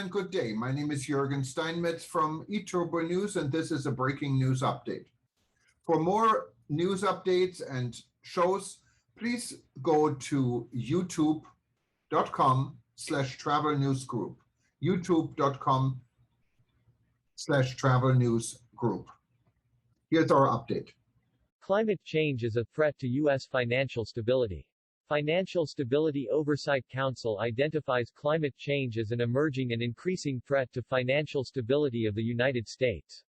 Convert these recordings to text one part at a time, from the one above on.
and good day. My name is Jürgen Steinmetz from eTurboNews, and this is a breaking news update. For more news updates and shows, please go to youtube.com/travel news group, youtube.com/travel news group. Here's our update. Climate change is a threat to U.S. financial stability. Financial Stability Oversight Council identifies climate change as an emerging and increasing threat to financial stability of the United States.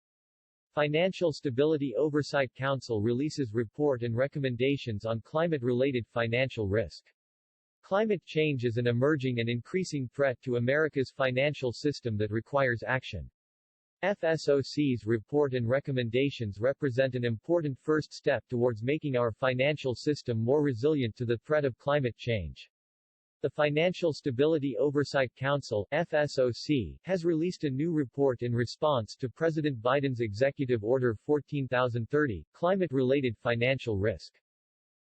Financial Stability Oversight Council releases report and recommendations on climate-related financial risk. Climate change is an emerging and increasing threat to America's financial system that requires action. FSOC's report and recommendations represent an important first step towards making our financial system more resilient to the threat of climate change. The Financial Stability Oversight Council (FSOC) has released a new report in response to President Biden's Executive Order 14030, Climate-Related Financial Risk.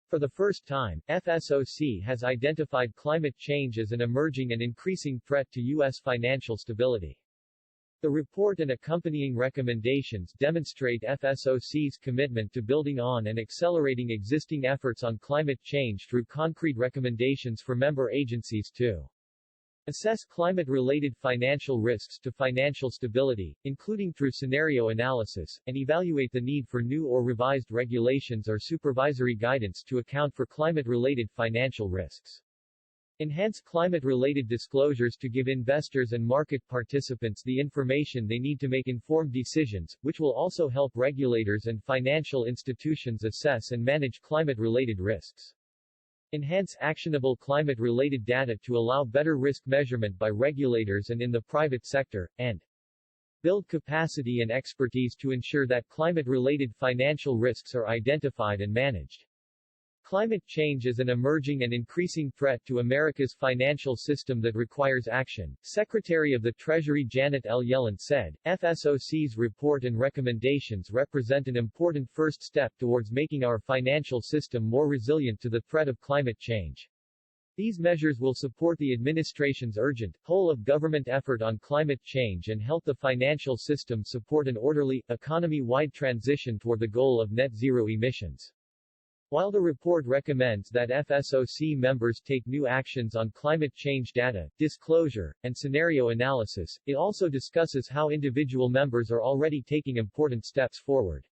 For the first time, FSOC has identified climate change as an emerging and increasing threat to U.S. financial stability. The report and accompanying recommendations demonstrate FSOC's commitment to building on and accelerating existing efforts on climate change through concrete recommendations for member agencies to assess climate-related financial risks to financial stability, including through scenario analysis, and evaluate the need for new or revised regulations or supervisory guidance to account for climate-related financial risks. Enhance climate-related disclosures to give investors and market participants the information they need to make informed decisions, which will also help regulators and financial institutions assess and manage climate-related risks. Enhance actionable climate-related data to allow better risk measurement by regulators and in the private sector, and build capacity and expertise to ensure that climate-related financial risks are identified and managed. Climate change is an emerging and increasing threat to America's financial system that requires action, Secretary of the Treasury Janet L. Yellen said. FSOC's report and recommendations represent an important first step towards making our financial system more resilient to the threat of climate change. These measures will support the administration's urgent, whole-of-government effort on climate change and help the financial system support an orderly, economy-wide transition toward the goal of net zero emissions. While the report recommends that FSOC members take new actions on climate change data, disclosure, and scenario analysis, it also discusses how individual members are already taking important steps forward.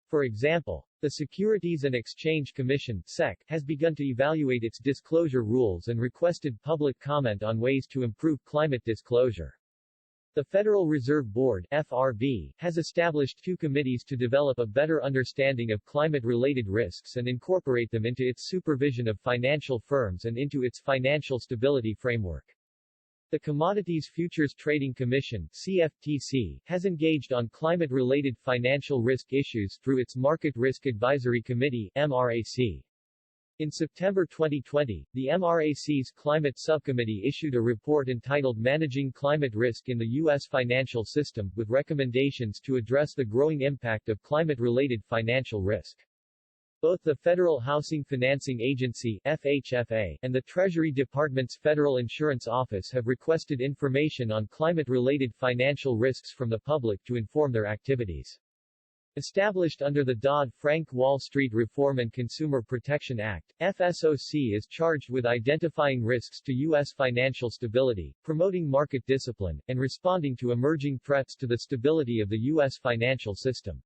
For example, the Securities and Exchange Commission (SEC) has begun to evaluate its disclosure rules and requested public comment on ways to improve climate disclosure. The Federal Reserve Board (FRB) has established two committees to develop a better understanding of climate-related risks and incorporate them into its supervision of financial firms and into its financial stability framework. The Commodities Futures Trading Commission (CFTC) has engaged on climate-related financial risk issues through its Market Risk Advisory Committee (MRAC). In September 2020, the MRAC's Climate Subcommittee issued a report entitled Managing Climate Risk in the U.S. Financial System, with recommendations to address the growing impact of climate-related financial risk. Both the Federal Housing Financing Agency (FHFA) and the Treasury Department's Federal Insurance Office have requested information on climate-related financial risks from the public to inform their activities. Established under the Dodd-Frank Wall Street Reform and Consumer Protection Act, FSOC is charged with identifying risks to U.S. financial stability, promoting market discipline, and responding to emerging threats to the stability of the U.S. financial system.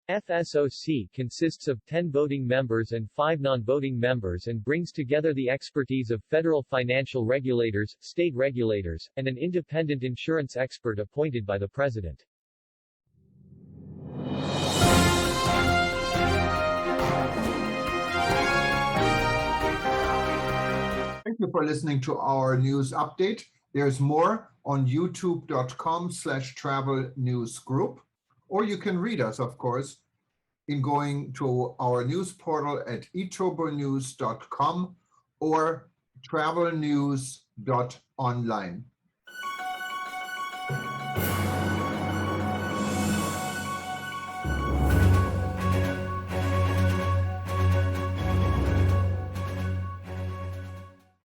FSOC consists of 10 voting members and 5 non-voting members and brings together the expertise of federal financial regulators, state regulators, and an independent insurance expert appointed by the President. Thank you for listening to our news update. There's more on youtube.com/travel news group, or you can read us, of course, in going to our news portal at eTurboNews.com or travelnews.online.